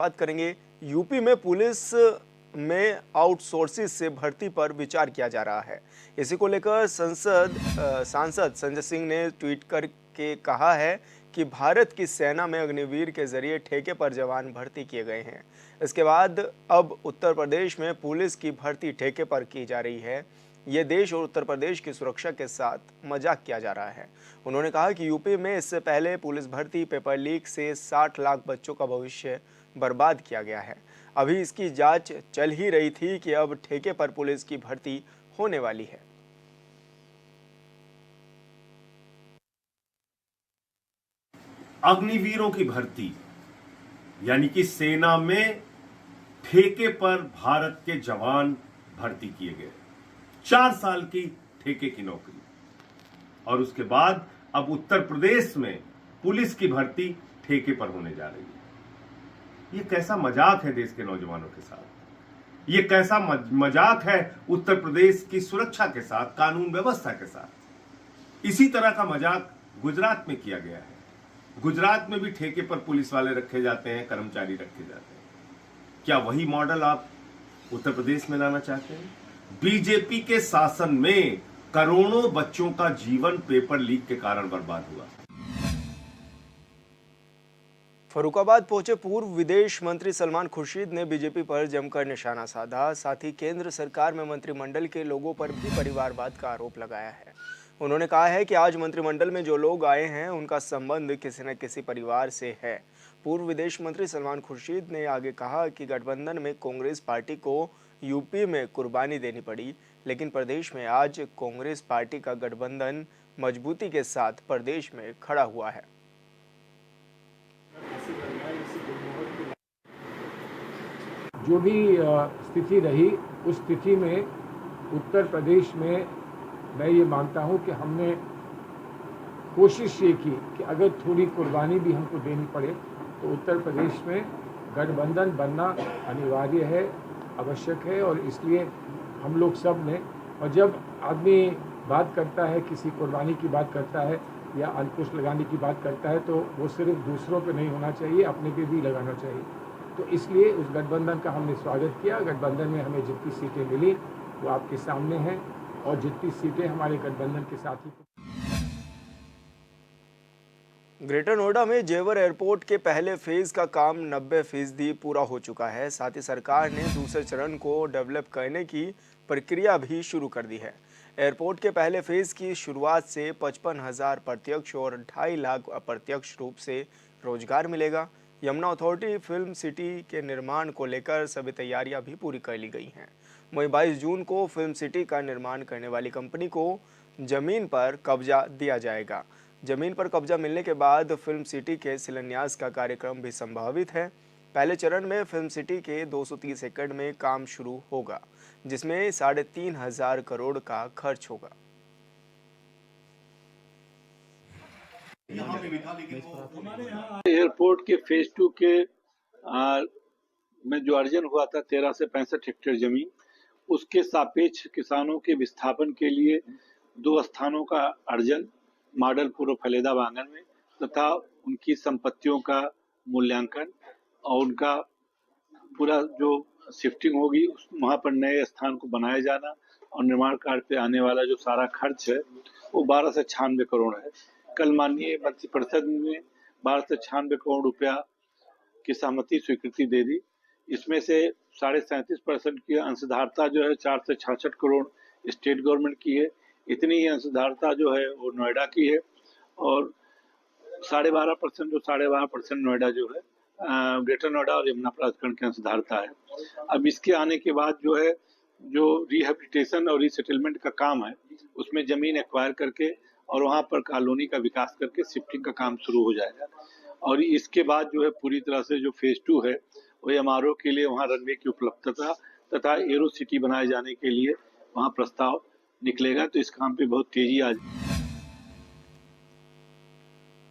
बात करेंगे। यूपी में पुलिस में आउटसोर्सिंग से भर्ती पर विचार किया जा रहा है। इसी को लेकर सांसद संजय सिंह ने ट्वीट करके कहा है कि भारत की सेना में अग्निवीर के जरिए ठेके पर जवान भर्ती किए गए हैं। इसके बाद अब उत्तर प्रदेश में पुलिस की भर्ती ठेके पर की जा रही है। ये देश और उत्तर प्रदेश की सुरक्षा के साथ मजाक किया जा रहा है। उन्होंने कहा कि यूपी में इससे पहले पुलिस भर्ती पेपर लीक से 60 लाख बच्चों का भविष्य बर्बाद किया गया है। अभी इसकी जांच चल ही रही थी कि अब ठेके पर पुलिस की भर्ती होने वाली है। अग्निवीरों की भर्ती यानी कि सेना में ठेके पर भारत के जवान भर्ती किए गए। 4 साल की ठेके की नौकरी और उसके बाद अब उत्तर प्रदेश में पुलिस की भर्ती ठेके पर होने जा रही है। ये कैसा मजाक है देश के नौजवानों के साथ, ये कैसा मजाक है उत्तर प्रदेश की सुरक्षा के साथ, कानून व्यवस्था के साथ। इसी तरह का मजाक गुजरात में किया गया है। गुजरात में भी ठेके पर पुलिस वाले रखे जाते हैं, कर्मचारी रखे जाते हैं। क्या वही मॉडल आप उत्तर प्रदेश में लाना चाहते हैं? बीजेपी के शासन में करोड़ों बच्चों का जीवन पेपर लीक के कारण बर्बाद हुआ। फर्रुखाबाद पहुंचे पूर्व विदेश मंत्री सलमान खुर्शीद ने बीजेपी पर जमकर निशाना साधा। साथ ही केंद्र सरकार में मंत्रिमंडल के लोगों पर भी परिवारवाद का आरोप लगाया है। उन्होंने कहा है कि आज मंत्रिमंडल में जो लोग आए हैं उनका संबंध किसी न किसी परिवार से है। पूर्व विदेश मंत्री सलमान खुर्शीद ने आगे कहा कि गठबंधन में कांग्रेस पार्टी को यूपी में कुर्बानी देनी पड़ी, लेकिन प्रदेश में आज कांग्रेस पार्टी का गठबंधन मजबूती के साथ प्रदेश में खड़ा हुआ है। जो भी स्थिति रही उस स्थिति में उत्तर प्रदेश में मैं ये मानता हूँ कि हमने कोशिश ये की कि अगर थोड़ी कुर्बानी भी हमको देनी पड़े तो उत्तर प्रदेश में गठबंधन बनना अनिवार्य है, आवश्यक है। और इसलिए हम लोग सब ने, और जब आदमी बात करता है, किसी कुर्बानी की बात करता है या अंकुश लगाने की बात करता है, तो वो सिर्फ दूसरों पे नहीं होना चाहिए, अपने पे भी लगाना चाहिए। तो इसलिए उस गठबंधन का हमने स्वागत किया। गठबंधन में हमें जितनी सीटें मिली वो आपके सामने हैं और जितनी सीटें हमारे गठबंधन के साथी। ग्रेटर नोएडा में जेवर एयरपोर्ट के पहले फेज का काम 90% पूरा हो चुका है। साथ ही सरकार ने दूसरे चरण को डेवलप करने की प्रक्रिया भी शुरू कर दी है। एयरपोर्ट के पहले फेज की शुरुआत से 55,000 प्रत्यक्ष और 2.5 लाख अप्रत्यक्ष रूप से रोजगार मिलेगा। यमुना अथॉरिटी फिल्म सिटी के निर्माण को लेकर सभी तैयारियां भी पूरी कर ली गई हैं। वहीं 22 जून को फिल्म सिटी का निर्माण करने वाली कंपनी को जमीन पर कब्जा दिया जाएगा। जमीन पर कब्जा मिलने के बाद फिल्म सिटी के शिलान्यास का कार्यक्रम भी संभावित है। पहले चरण में फिल्म सिटी के 230 एकड़ में काम शुरू होगा, जिसमें 3,500 करोड़ का खर्च होगा। एयरपोर्ट के फेज 2 के में जो अर्जन हुआ था 13 से 65 हेक्टेयर जमीन, उसके सापेक्ष किसानों के विस्थापन के लिए 2 स्थानों का अर्जन मॉडल पूर्व फलेदा बांगन में तथा उनकी संपत्तियों का मूल्यांकन और उनका पूरा जो शिफ्टिंग होगी वहाँ पर नए स्थान को बनाया जाना और निर्माण कार्य पे आने वाला जो सारा खर्च है वो 12 से 96 करोड़ है। कल माननीय मंत्रिपरिषद ने 12 से 96 करोड़ रुपया की सहमति स्वीकृति दे दी। इसमें से 37.5% की अंशधारता जो है 4 से 66 करोड़ स्टेट गवर्नमेंट की है। इतनी ही अंशधारता जो है वो नोएडा की है और 12.5% जो 12.5% नोएडा जो है ग्रेटर नोएडा और यमुना प्राधिकरण की अंशधारता है। अब इसके आने के बाद जो है जो रिहेबिलिटेशन और रीसेटलमेंट का काम है उसमें जमीन एक्वायर करके और वहाँ पर कॉलोनी का विकास करके शिफ्टिंग का काम शुरू हो जाएगा। और इसके बाद जो है पूरी तरह से जो फेज 2 है वो एमआरओ के लिए वहाँ रनवे की उपलब्धता तथा एरो सिटी बनाए जाने के लिए वहाँ प्रस्ताव निकलेगा। तो इस काम पे बहुत तेजी आ जाएगी।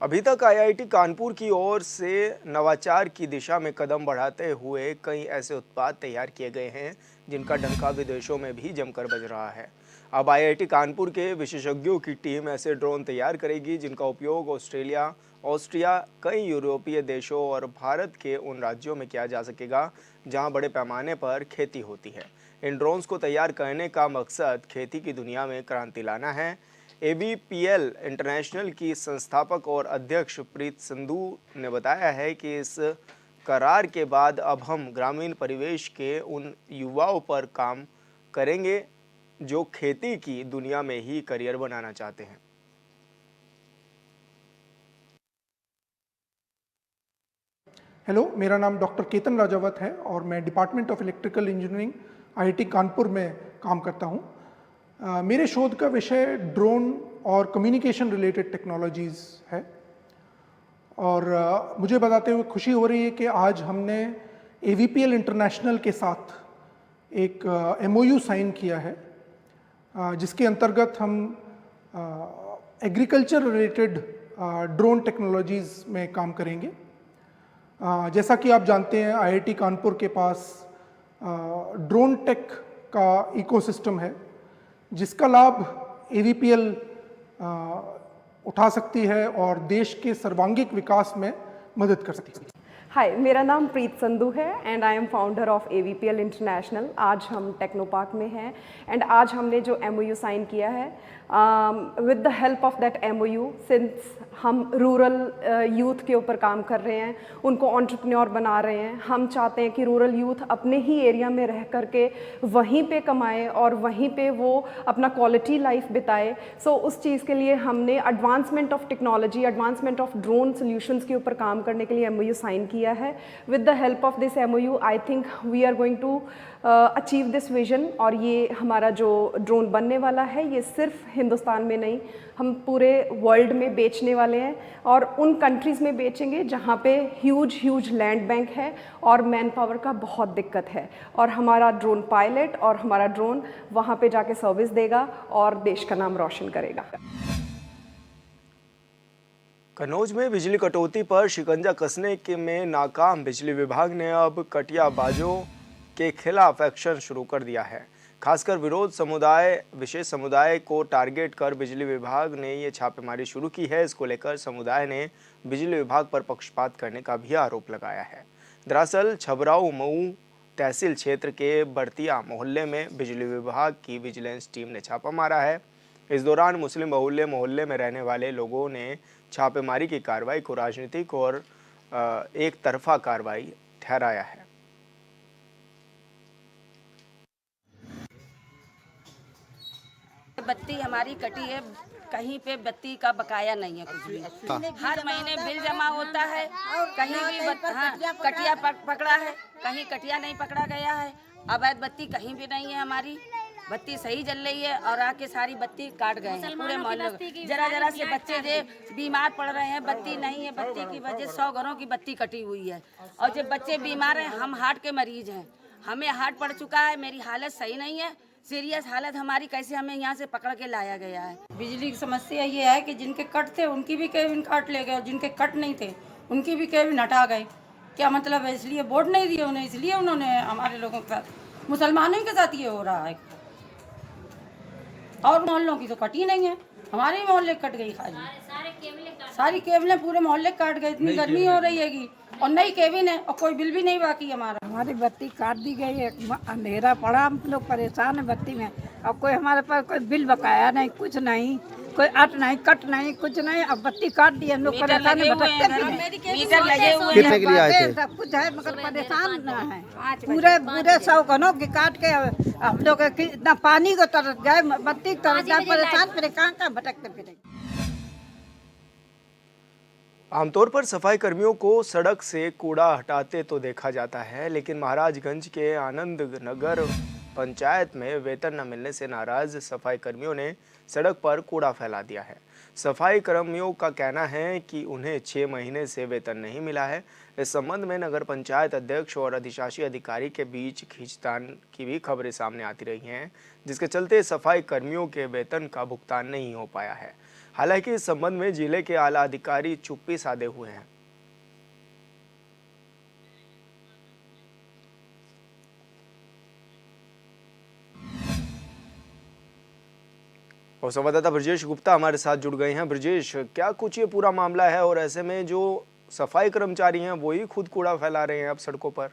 अभी तक आईआईटी कानपुर की ओर से नवाचार की दिशा में कदम बढ़ाते हुए कई ऐसे उत्पाद तैयार किए गए हैं जिनका डंका विदेशों में भी जमकर बज रहा है। अब आईआईटी कानपुर के विशेषज्ञों की टीम ऐसे ड्रोन तैयार करेगी जिनका उपयोग ऑस्ट्रेलिया ऑस्ट्रिया, कई यूरोपीय देशों और भारत के उन राज्यों में किया जा सकेगा जहां बड़े पैमाने पर खेती होती है। इन ड्रोन्स को तैयार करने का मकसद खेती की दुनिया में क्रांति लाना है। ABPL इंटरनेशनल की संस्थापक और अध्यक्ष प्रीत संधू ने बताया है कि इस करार के बाद अब हम ग्रामीण परिवेश के उन युवाओं पर काम करेंगे जो खेती की दुनिया में ही करियर बनाना चाहते हैं। हेलो, मेरा नाम डॉक्टर केतन राजावत है और मैं department of electrical engineering IIT Kanpur में काम करता हूँ। मेरे शोध का विषय ड्रोन और कम्युनिकेशन रिलेटेड टेक्नोलॉजीज़ है और मुझे बताते हुए खुशी हो रही है कि आज हमने AVPL इंटरनेशनल के साथ एक MOU साइन किया है, जिसके अंतर्गत हम एग्रीकल्चर रिलेटेड ड्रोन टेक्नोलॉजीज़ में काम करेंगे। जैसा कि आप जानते हैं, IIT कानपुर के पास ड्रोन टेक का इकोसिस्टम है, जिसका लाभ AVPL उठा सकती है और देश के सर्वांगीण विकास में मदद कर सकती है। हाय, मेरा नाम प्रीत संधू है and I am founder of AVPL international. आज हम टेक्नोपार्क में हैं एंड आज हमने जो MOU साइन किया है, with the help of that MOU, since हम रूरल यूथ के ऊपर काम कर रहे हैं, उनको एंटरप्रेन्योर बना रहे हैं। हम चाहते हैं कि रूरल यूथ अपने ही एरिया में रह करके वहीं पे कमाए और वहीं पे वो अपना क्वालिटी लाइफ बिताए। सो उस चीज़ के लिए हमने advancement of technology, advancement of drone solutions के ऊपर काम करने के लिए MOU साइन किया है। With the help of this MOU I think we are going to achieve this vision. और ये हमारा जो ड्रोन बनने वाला है, ये सिर्फ हिंदुस्तान में नहीं, हम पूरे वर्ल्ड में बेचने वाले हैं और उन कंट्रीज़ में बेचेंगे जहाँ पे ह्यूज लैंड बैंक है और मैन पावर का बहुत दिक्कत है। और हमारा ड्रोन पायलट और हमारा ड्रोन वहाँ पे जाके सर्विस देगा और देश का नाम रोशन करेगा। कन्नौज में बिजली कटौती पर शिकंजा कसने में नाकाम बिजली विभाग ने अब कटियाबाजों के खिलाफ एक्शन शुरू कर दिया है। खासकर विशेष समुदाय को टारगेट कर बिजली विभाग ने ये छापेमारी शुरू की है। इसको लेकर समुदाय ने बिजली विभाग पर पक्षपात करने का भी आरोप लगाया है। दरअसल छबराऊ मऊ तहसील क्षेत्र के बड़तिया मोहल्ले में बिजली विभाग की विजिलेंस टीम ने छापा मारा है। इस दौरान मुस्लिम बहुल्य मोहल्ले में रहने वाले लोगों ने छापेमारी की कार्रवाई को राजनीतिक और एक तरफा कार्रवाई ठहराया है। बत्ती हमारी कटी है, कहीं पे बत्ती का बकाया नहीं है कुछ भी। हर महीने बिल जमा होता है, कहीं भी कटिया पकड़ा है, कहीं कटिया नहीं पकड़ा गया है। अवैध बत्ती कहीं भी नहीं है, हमारी बत्ती सही जल रही है और आके सारी बत्ती काट गए हैं पूरे मोहल्ले। जरा से बच्चे जो बीमार पड़ रहे हैं, बत्ती नहीं है, बत्ती की वजह 100 घरों की बत्ती कटी हुई है और जब बच्चे बीमार हैं, हम हार्ट के मरीज हैं, हमें हार्ट पड़ चुका है, मेरी हालत सही नहीं है, सीरियस हालत हमारी, कैसे हमें यहाँ से पकड़ के लाया गया है। बिजली की समस्या ये है कि जिनके कट थे उनकी भी केबिन काट ले गए और जिनके कट नहीं थे उनकी भी केबिन हटा गए। क्या मतलब है? इसलिए वोट नहीं दिए उन्हें, इसलिए उन्होंने हमारे लोगों के साथ, मुसलमानों के साथ ये हो रहा है। और मोहल्लों की तो कटी नहीं है, हमारे ही मोहल्ले कट गई, खाली सारी केबलें पूरे मोहल्ले काट गए। इतनी गर्मी हो रही है और नई केबिन है और कोई बिल भी नहीं बाकी हमारा। हमारी बत्ती काट दी गई है, अंधेरा पड़ा, हम लोग परेशान है बत्ती में। अब कोई हमारे पास कोई बिल बकाया नहीं, कुछ नहीं, कोई अट नहीं, कट नहीं, कुछ नहीं। अब बत्ती काट दी, हम लोग परेशान है, भटकते भी नहीं। मीटर लगे हुए कितने के लिए आए थे? सब कुछ है मगर परेशान ना है, पूरे 100 घरों की काट के हम लोग इतना पानी को तरस गए, बत्ती तरस गए, परेशान फिर कहाँ भटकते फिरे। आमतौर पर सफाई कर्मियों को सड़क से कूड़ा हटाते तो देखा जाता है, लेकिन महाराजगंज के आनंद नगर पंचायत में वेतन न मिलने से नाराज सफाई कर्मियों ने सड़क पर कूड़ा फैला दिया है। सफाई कर्मियों का कहना है कि उन्हें 6 महीने से वेतन नहीं मिला है। इस संबंध में नगर पंचायत अध्यक्ष और अधिशासी अधिकारी के बीच खींचतान की भी खबरें सामने आती रही हैं, जिसके चलते सफाई कर्मियों के वेतन का भुगतान नहीं हो पाया है। हालांकि इस संबंध में जिले के आला अधिकारी चुप्पी साधे हुए हैं। और संवाददाता ब्रजेश गुप्ता हमारे साथ जुड़ गए हैं। ब्रजेश, क्या कुछ ये पूरा मामला है और ऐसे में जो सफाई कर्मचारी हैं वही खुद कूड़ा फैला रहे हैं अब सड़कों पर?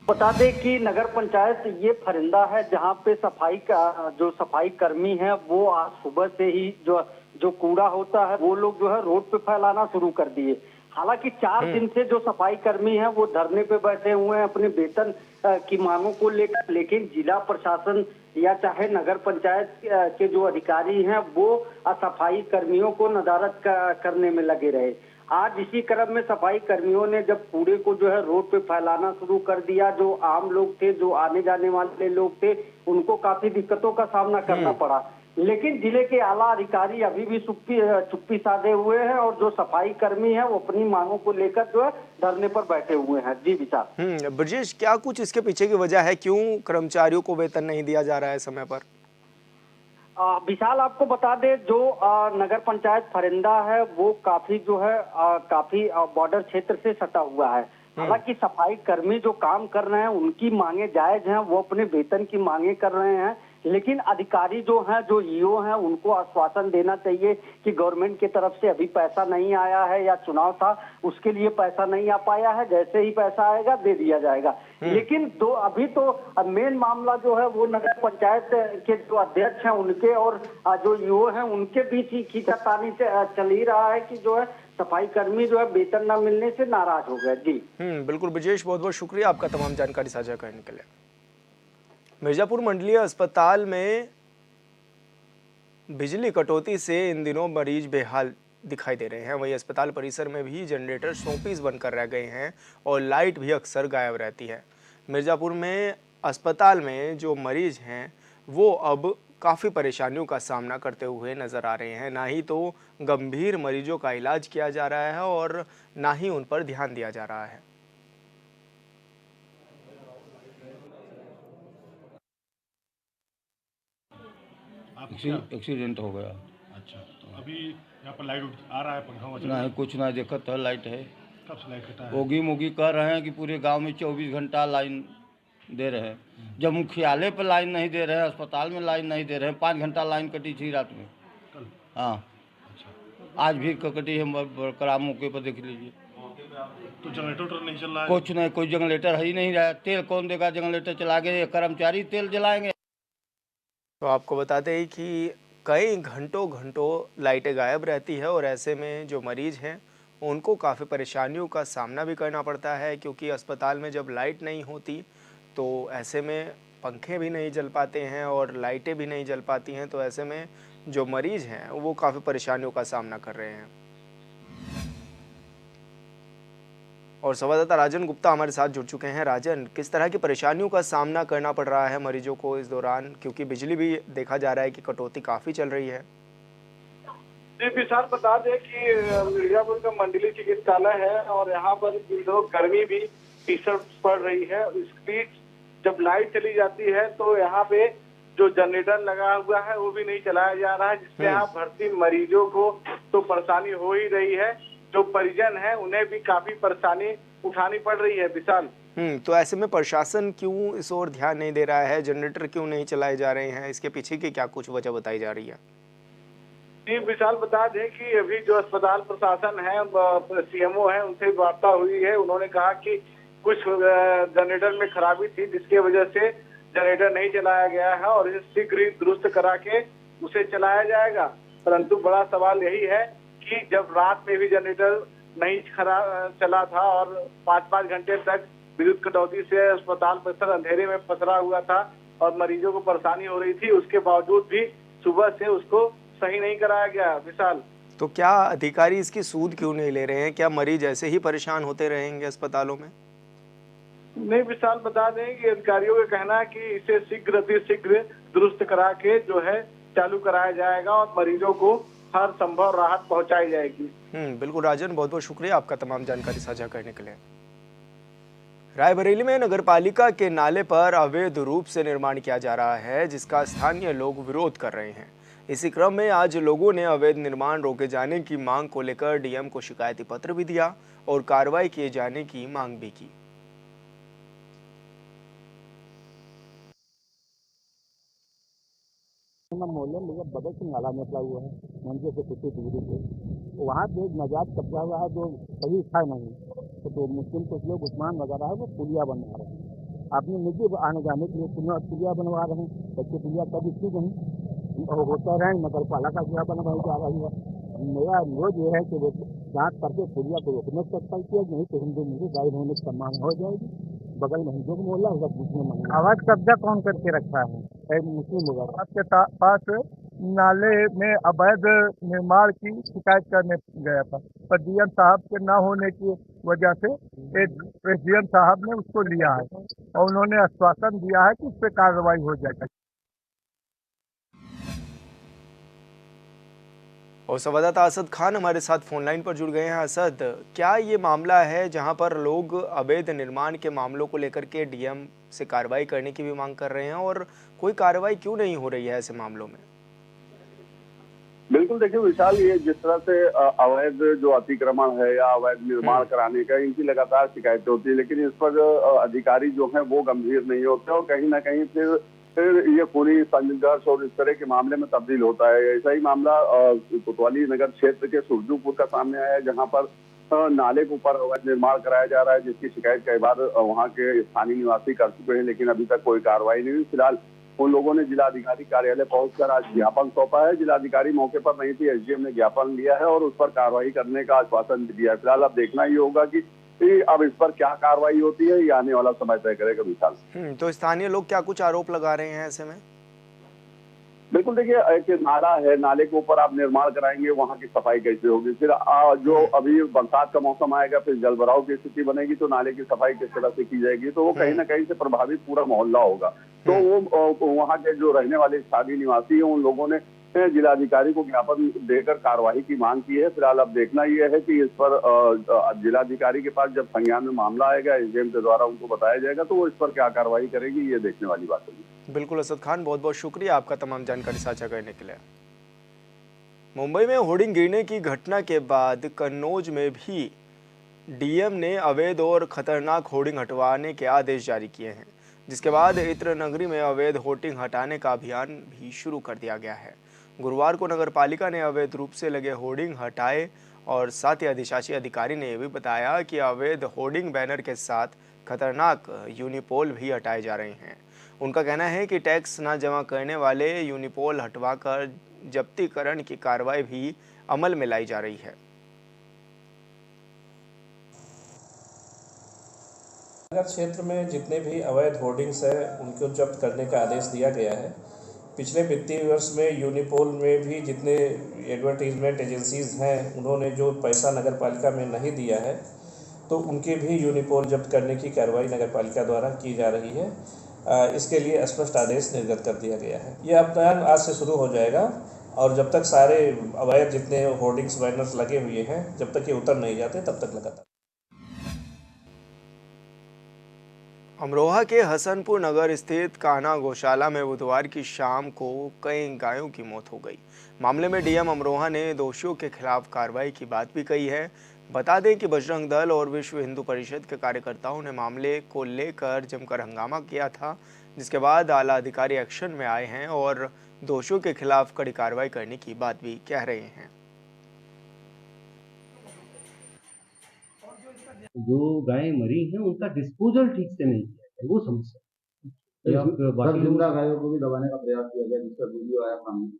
बता दें कि नगर पंचायत ये फरिंदा है जहां पे जो सफाई कर्मी है वो आज सुबह से ही जो कूड़ा होता है वो लोग जो है रोड पे फैलाना शुरू कर दिए। हालांकि 4 दिन से जो सफाई कर्मी है वो धरने पे बैठे हुए हैं अपने वेतन की मांगों को लेकर, लेकिन जिला प्रशासन या चाहे नगर पंचायत के जो अधिकारी हैं वो सफाई कर्मियों को नदारद करने में लगे रहे। आज इसी क्रम में सफाई कर्मियों ने जब कूड़े को जो है रोड पे फैलाना शुरू कर दिया, जो आम लोग थे, जो आने जाने वाले लोग थे, उनको काफी दिक्कतों का सामना करना पड़ा। लेकिन जिले के आला अधिकारी अभी भी चुप्पी साधे हुए हैं और जो सफाई कर्मी है वो अपनी मांगों को लेकर जो है धरने पर बैठे हुए हैं। जी विशाल। ब्रजेश, क्या कुछ इसके पीछे की वजह है, क्यों कर्मचारियों को वेतन नहीं दिया जा रहा है समय पर? विशाल, आपको बता दे जो नगर पंचायत फरिंदा है वो काफी जो है काफी बॉर्डर क्षेत्र से सटा हुआ है। हालांकि सफाई कर्मी जो काम कर रहे हैं उनकी मांगे जायज हैं, वो अपने वेतन की मांगे कर रहे हैं, लेकिन अधिकारी जो हैं, जो ईओ हैं, उनको आश्वासन देना चाहिए कि गवर्नमेंट की तरफ से अभी पैसा नहीं आया है या चुनाव था उसके लिए पैसा नहीं आ पाया है, जैसे ही पैसा आएगा दे दिया जाएगा। लेकिन अभी तो मेन मामला जो है वो नगर पंचायत के जो अध्यक्ष हैं उनके और जो ईओ हैं उनके बीच ही खींचातानी चल ही रहा है कि जो है सफाई कर्मी जो है वेतन न मिलने से नाराज हो गए। जी बिल्कुल ब्रजेश, बहुत बहुत शुक्रिया आपका तमाम जानकारी साझा करने के लिए। मिर्जापुर मंडलीय अस्पताल में बिजली कटौती से इन दिनों मरीज बेहाल दिखाई दे रहे हैं। वहीं अस्पताल परिसर में भी जनरेटर शोपीस बनकर रह गए हैं और लाइट भी अक्सर गायब रहती है। मिर्जापुर में अस्पताल में जो मरीज हैं वो अब काफ़ी परेशानियों का सामना करते हुए नज़र आ रहे हैं। ना ही तो गंभीर मरीजों का इलाज किया जा रहा है और ना ही उन पर ध्यान दिया जा रहा है। एक्सीडेंट हो गया। अच्छा, तो अभी यहाँ पर लाइट आ रहा है, पंखा नहीं, कुछ ना दिक्कत है, लाइट है। कब से लाइट कटा है? ओगी मोगी कर रहे हैं कि पूरे गांव में 24 घंटा लाइन दे रहे हैं। जब मुख्यालय पर लाइन नहीं दे रहे हैं, अस्पताल में लाइन नहीं दे रहे हैं। 5 घंटा लाइन कटी थी रात में कल। हाँ, अच्छा, आज भी कटी है, बरकरार मौके पर देख लीजिए। तो जनरेटर नहीं चल रहा है? कुछ नहीं, कोई जनरेटर है ही नहीं रहा। तेल कौन देगा? जनरेटर चला के कर्मचारी तेल जलाएंगे। तो आपको बताते हैं कि कई घंटों लाइटें गायब रहती है और ऐसे में जो मरीज हैं उनको काफ़ी परेशानियों का सामना भी करना पड़ता है, क्योंकि अस्पताल में जब लाइट नहीं होती तो ऐसे में पंखे भी नहीं जल पाते हैं और लाइटें भी नहीं जल पाती हैं। तो ऐसे में जो मरीज हैं वो काफ़ी परेशानियों का सामना कर रहे हैं। और संवाददाता राजन गुप्ता हमारे साथ जुड़ चुके हैं। राजन, किस तरह की परेशानियों का सामना करना पड़ रहा है मरीजों को इस दौरान, क्योंकि बिजली भी देखा जा रहा है कि कटौती काफ़ी चल रही है? जी विशाल, बता दें कि मिर्जापुर का मंडलीय चिकित्सालय है और यहाँ पर गर्मी भी भीषण पड़ रही है। इस बीच जब लाइट चली जाती है तो यहाँ पे जो जनरेटर लगा हुआ है वो भी नहीं चलाया जा रहा है, जिससे यहाँ भर्ती मरीजों को तो परेशानी हो ही रही है। जो परिजन है उन्हें भी काफी परेशानी उठानी पड़ रही है। विशाल, तो ऐसे में प्रशासन क्यों इस ओर ध्यान नहीं दे रहा है? जनरेटर क्यों नहीं चलाए जा रहे हैं? इसके पीछे की क्या कुछ वजह बताई जा रही है? जी विशाल, बता दें कि अभी जो अस्पताल प्रशासन है, सीएमओ है, उनसे वार्ता हुई है। उन्होंने कहा कि कुछ जनरेटर में खराबी थी जिसके वजह से जनरेटर नहीं चलाया गया है और इसे शीघ्र ही दुरुस्त करा के उसे चलाया जाएगा। परंतु बड़ा सवाल यही है कि जब रात में भी जनरेटर नहीं चला था और 5-5 घंटे तक विद्युत कटौती से अस्पताल परिसर अंधेरे में पसरा हुआ था और मरीजों को परेशानी हो रही थी, उसके बावजूद भी सुबह से उसको सही नहीं कराया गया। विशाल, तो क्या अधिकारी इसकी सूद क्यों नहीं ले रहे हैं? क्या मरीज ऐसे ही परेशान होते रहेंगे अस्पतालों में? नहीं विशाल, बता दें कि अधिकारियों का कहना है कि इसे शीघ्र दुरुस्त करा के जो है चालू कराया जाएगा और मरीजों को हर संभव राहत पहुंचाई जाएगी। बिल्कुल राजन, बहुत बहुत शुक्रिया आपका तमाम जानकारी साझा करने के लिए। रायबरेली में नगरपालिका के नाले पर अवैध रूप से निर्माण किया जा रहा है, जिसका स्थानीय लोग विरोध कर रहे हैं। इसी क्रम में आज लोगों ने अवैध निर्माण रोके जाने की मांग को लेकर डीएम को शिकायती पत्र भी दिया और कार्रवाई किए जाने की मांग भी की। ना मोहल्ले में बगल से नाला निकला हुआ है मंदिर से कुछ दूरी पे, तो वहाँ पे नजात कब्जा हुआ है जो सही था नहीं, तो मुस्लिम कुछ लोग उस्मान वगैरह है वो पुलिया बनवा रहे हैं, अपने निजी आने जाने के लिए पुलिया बनवा रहे हैं, बच्चे पुलिया कभी थी नहीं और होता रहे नगर पालिका पुलिया बनवाई जा रही है। मेरा अनुरोध ये है कि वो जाँच करके पुलिया को रोकने की चर्चा किया, नहीं तो हिंदू मुझे गायब होने की संभावना हो जाएगी। बगल में हिंदू मोहल्ला होगा, दूसरे में आवाज कब्जा कौन करके रखा है? मुस्लिम वगैरह आपके पास नाले में अवैध निर्माण की शिकायत करने गया था, पर डीएम साहब के ना होने की वजह से एसडीएम साहब ने उसको लिया है और उन्होंने आश्वासन दिया है कि उस पर कार्रवाई हो जाएगी। और संवाददाता असद खान हमारे साथ फोन लाइन पर जुड़ गए हैं। असद, क्या ये मामला है जहां पर लोग अवैध निर्माण के मामलों को लेकर के डीएम से कार्रवाई करने की भी मांग कर रहे हैं, और कोई कार्रवाई क्यों नहीं हो रही है ऐसे मामलों में? बिल्कुल, देखिए विशाल, ये जिस तरह से अवैध जो अतिक्रमण है या अवैध निर्माण कराने का इनकी लगातार शिकायतें होती है, लेकिन इस पर अधिकारी जो हैं वो गंभीर नहीं होते और कहीं ना कहीं फिर ये पूरी संघर्ष और इस तरह के मामले में तब्दील होता है। ऐसा ही मामला कोतवाली नगर क्षेत्र के सुरजूपुर का सामने आया है, जहां पर नाले के ऊपर अवैध निर्माण कराया जा रहा है, जिसकी शिकायत कई बार वहां के स्थानीय निवासी कर चुके हैं, लेकिन अभी तक कोई कार्रवाई नहीं हुई। फिलहाल उन लोगों ने जिलाधिकारी कार्यालय पहुंचकर आज ज्ञापन सौंपा है। जिलाधिकारी मौके पर नहीं थी, एसडीएम ने ज्ञापन लिया है और उस पर कार्रवाई करने का आश्वासन भी दिया है। फिलहाल अब देखना ही होगा कि अब इस पर क्या कार्रवाई होती है, ये आने वाला समय तय करेगा विशाल। तो स्थानीय लोग क्या कुछ आरोप लगा रहे हैं ऐसे में? बिल्कुल, देखिए एक नाला है, नाले के ऊपर आप निर्माण कराएंगे, वहाँ की सफाई कैसे होगी? फिर जो अभी बरसात का मौसम आएगा, फिर जल भराव की स्थिति बनेगी, तो नाले की सफाई किस तरह से की जाएगी? तो वो कहीं ना कहीं से प्रभावित पूरा मोहल्ला होगा। तो वो वहाँ के जो रहने वाले स्थानीय निवासी हैं, उन लोगों ने जिलाधिकारी को ज्ञापन देकर कार्रवाई की मांग की है। फिलहाल अब देखना यह है कि इस पर जिलाधिकारी के पास जब संज्ञान में मामला आएगा, एसडीएम के द्वारा उनको बताया जाएगा, तो वो इस पर क्या कार्रवाई करेगी, ये देखने वाली बात होगी। बिल्कुल असद खान, बहुत बहुत शुक्रिया आपका तमाम जानकारी साझा करने के लिए। मुंबई में होर्डिंग गिरने की घटना के बाद कन्नौज में भी डीएम ने अवैध और खतरनाक होर्डिंग हटवाने के आदेश जारी किए हैं, जिसके बाद इत्र नगरी में अवैध होर्डिंग हटाने का अभियान भी शुरू कर दिया गया है। गुरुवार को नगर पालिका ने अवैध रूप से लगे होर्डिंग हटाए और साथ ही अधिशासी अधिकारी ने यह भी बताया कि अवैध होर्डिंग बैनर के साथ खतरनाक यूनिपोल भी हटाए जा रहे हैं। उनका कहना है कि टैक्स न जमा करने वाले यूनिपोल हटवाकर जब्तीकरण की कार्रवाई भी अमल में लाई जा रही है। नगर क्षेत्र में जितने भी अवैध होर्डिंग्स हैं उनको जब्त करने का आदेश दिया गया है। पिछले वित्तीय वर्ष में यूनिपोल में भी जितने एडवर्टीजमेंट एजेंसीज हैं उन्होंने जो पैसा नगर पालिका में नहीं दिया है, तो उनके भी यूनिपोल जब्त करने की कार्रवाई नगर पालिका द्वारा की जा रही है। इसके लिए स्पष्ट आदेश निर्गत कर दिया गया है। यह अभियान आज से शुरू हो जाएगा और जब तक सारे अवैध जितने होर्डिंग्स बैनर्स लगे हुए हैं, जब तक ये उतर नहीं जाते तब तक लगातार। अमरोहा के हसनपुर नगर स्थित कान्हा गौशाला में बुधवार की शाम को कई गायों की मौत हो गई। मामले में डीएम अमरोहा ने दोषियों के खिलाफ कार्रवाई की बात भी कही है। बता दें कि बजरंग दल और विश्व हिंदू परिषद के कार्यकर्ताओं ने मामले को लेकर जमकर हंगामा किया था, जिसके बाद आला अधिकारी एक्शन में आए हैं और दोषियों के खिलाफ कड़ी कार्रवाई करने की बात भी कह रहे हैं। जो गायें मरी हैं उनका डिस्पोजल ठीक से नहीं किया है, वो समस्या। बाकी जिंदा गायों को भी दबाने का प्रयास किया गया, जिसका वीडियो आया सामने,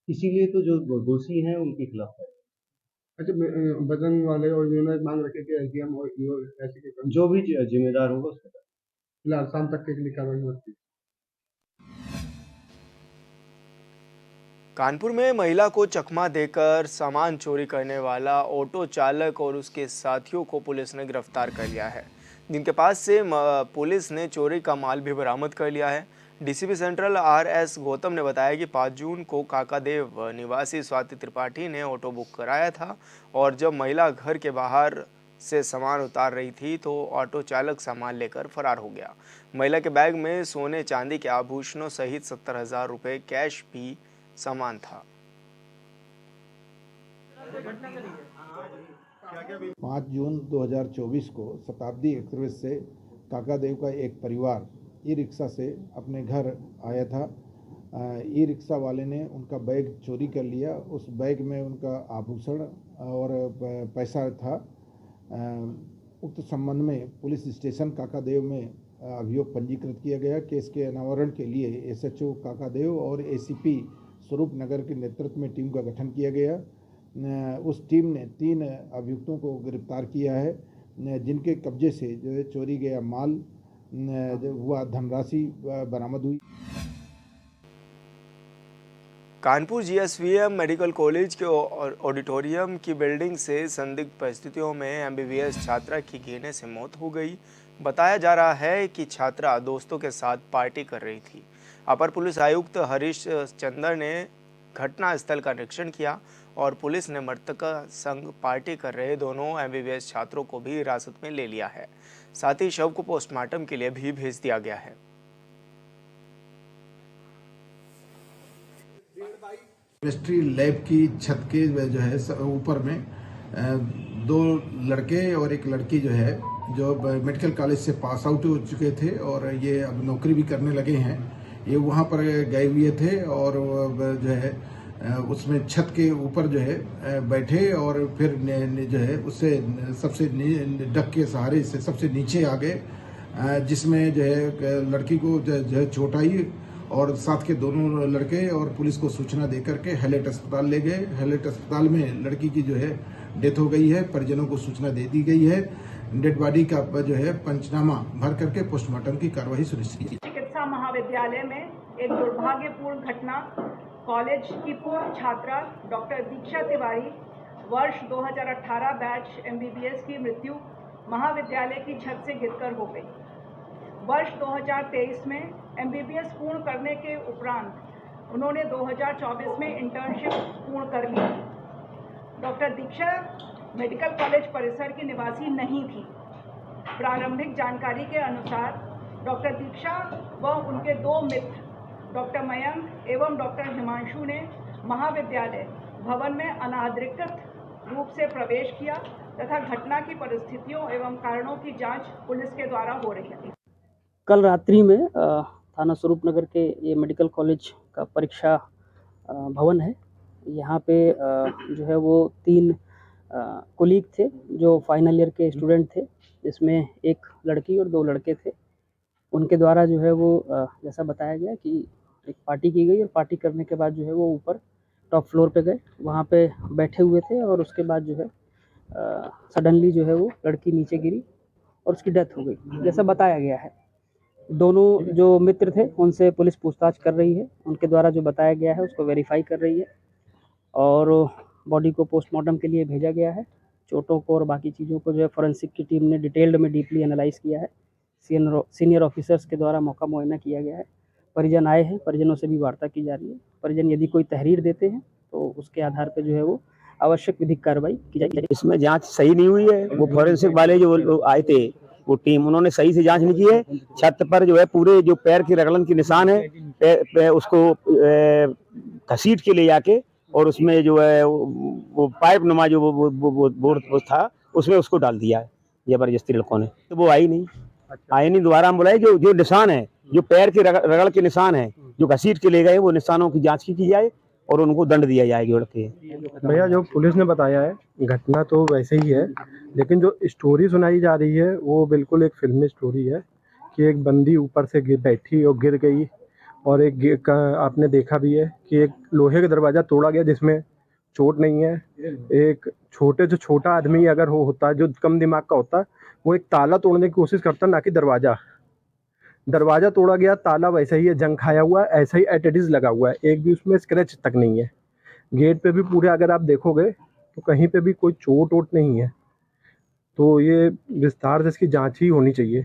इसीलिए तो जो दोषी हैं उनके खिलाफ है। अच्छा, वजन वाले और यूनिट मांग रखे कि एसडीएम और ऐसे के जो भी जिम्मेदार होगा उसका फिलहाल शाम तक के लिए कार्रवाई होती है। कानपुर में महिला को चकमा देकर सामान चोरी करने वाला ऑटो चालक और उसके साथियों को पुलिस ने गिरफ्तार कर लिया है, जिनके पास से पुलिस ने चोरी का माल भी बरामद कर लिया है। डीसीपी सेंट्रल आरएस गौतम ने बताया कि 5 जून को काकादेव निवासी स्वाति त्रिपाठी ने ऑटो बुक कराया था और जब महिला घर के बाहर से सामान उतार रही थी तो ऑटो चालक सामान लेकर फरार हो गया। महिला के बैग में सोने चांदी के आभूषणों सहित 70,000 रुपये कैश भी सामान था। 5 जून 2024 को शताब्दी एक्सप्रेस से काकादेव का एक परिवार ई रिक्शा से अपने घर आया था ई रिक्शा वाले ने उनका बैग चोरी कर लिया। उस बैग में उनका आभूषण और पैसा था। उक्त संबंध में पुलिस स्टेशन काकादेव में अभियोग पंजीकृत किया गया। केस के अनावरण के लिए एसएचओ काकादेव और एसीपी स्वरूप नगर के नेतृत्व में टीम का गठन किया गया। उस टीम ने 3 अभियुक्तों को गिरफ्तार किया है, जिनके कब्जे से जो है चोरी गया माल हुआ धनराशि बरामद हुई। कानपुर जीएसवीएम मेडिकल कॉलेज के ऑडिटोरियम की बिल्डिंग से संदिग्ध परिस्थितियों में एमबीबीएस छात्रा की गिरने से मौत हो गई। बताया जा रहा है कि छात्रा दोस्तों के साथ पार्टी कर रही थी। अपर पुलिस आयुक्त हरीश चंद्र ने घटनास्थल का निरीक्षण किया और पुलिस ने मृतका संग पार्टी कर रहे दोनों एमबीबीएस छात्रों को भी हिरासत में ले लिया है। साथ ही शव को पोस्टमार्टम के लिए भी भेज दिया गया है। केमिस्ट्री लैब की छत के जो है ऊपर में 2 लड़के और एक लड़की जो है जो मेडिकल कॉलेज से पास आउट हो चुके थे और ये अब नौकरी भी करने लगे हैं। ये वहाँ पर गए हुए थे और जो है उसमें छत के ऊपर जो है बैठे और फिर जो है उससे सबसे डक के सहारे से सबसे नीचे आ गए, जिसमें जो है लड़की को जो है चोट आई और साथ के दोनों लड़के और पुलिस को सूचना देकर के हैलेट अस्पताल ले गए। हैलेट अस्पताल में लड़की की जो है डेथ हो गई है। परिजनों को सूचना दे दी गई है। डेड बॉडी का जो है पंचनामा भर करके पोस्टमार्टम की कार्रवाई सुनिश्चित की। चिकित्सा महाविद्यालय में एक दुर्भाग्यपूर्ण घटना। कॉलेज की पूर्व छात्रा डॉक्टर दीक्षा तिवारी वर्ष 2018 बैच एमबीबीएस की मृत्यु महाविद्यालय की छत से गिरकर हो गई। वर्ष 2023 में एमबीबीएस पूर्ण करने के उपरांत उन्होंने 2024 में इंटर्नशिप पूर्ण कर ली। डॉक्टर दीक्षा मेडिकल कॉलेज परिसर की निवासी नहीं थी। प्रारंभिक जानकारी के अनुसार डॉक्टर दीक्षा व उनके 2 मित्र डॉक्टर मयंक एवं डॉक्टर हिमांशु ने महाविद्यालय भवन में अनाधिकृत रूप से प्रवेश किया तथा घटना की परिस्थितियों एवं कारणों की जांच पुलिस के द्वारा हो रही है। कल रात्रि में थाना स्वरूप नगर के ये मेडिकल कॉलेज का परीक्षा भवन है। यहाँ पे जो है वो 3 कोलीग थे जो फाइनल ईयर के स्टूडेंट थे, जिसमें एक लड़की और 2 लड़के थे। उनके द्वारा जो है वो जैसा बताया गया कि एक पार्टी की गई और पार्टी करने के बाद जो है वो ऊपर टॉप फ्लोर पे गए, वहाँ पे बैठे हुए थे और उसके बाद जो है सडनली जो है वो लड़की नीचे गिरी और उसकी डेथ हो गई जैसा बताया गया है। दोनों जो मित्र थे उनसे पुलिस पूछताछ कर रही है। उनके द्वारा जो बताया गया है उसको वेरीफाई कर रही है और बॉडी को पोस्टमार्टम के लिए भेजा गया है। चोटों को और बाकी चीज़ों को जो है फॉरेंसिक की टीम ने डिटेल्ड में डीपली एनालाइज किया है। सीनियर ऑफिसर्स के द्वारा मौका मुआयना किया गया है। परिजन आए हैं, परिजनों से भी वार्ता की जा रही है। परिजन यदि कोई तहरीर देते हैं तो उसके आधार पर जो है वो आवश्यक विधिक कार्रवाई की जाएगी। इसमें जांच सही नहीं हुई है। वो फॉरेंसिक वाले जो आए थे वो टीम, उन्होंने सही से जांच नहीं की है। छत पर जो है पूरे जो पैर की रगड़न के निशान है, उसको घसीट के ले जाके और उसमें जो है वो पाइप नुमा जो वो बोर्ड था उसमें उसको डाल दिया है जबरदस्ती लड़कों ने। तो वो आई नहीं। दोबारा हम बुलाए जो निशान है, जो पैर के रगड़ के निशान है जो घसीट के ले गए, वो निशानों की जांच की जाए और उनको दंड दिया जाएगा लड़के। भैया जो पुलिस ने बताया है घटना तो वैसे ही है, लेकिन जो स्टोरी सुनाई जा रही है वो बिल्कुल एक फिल्मी स्टोरी है कि एक बंदी ऊपर से बैठी और गिर गई और आपने देखा भी है कि एक लोहे का दरवाज़ा तोड़ा गया जिसमें चोट नहीं है। एक छोटा आदमी अगर होता है जो कम दिमाग का होता है वो एक ताला तोड़ने की कोशिश करता, ना कि दरवाज़ा तोड़ा गया, ताला वैसे ही है, जंग खाया हुआ है, ऐसा ही एट इट इज़ लगा हुआ है, एक भी उसमें स्क्रैच तक नहीं है। गेट पे भी पूरे अगर आप देखोगे तो कहीं पे भी कोई चोट वोट नहीं है। तो ये विस्तार से इसकी जांच ही होनी चाहिए।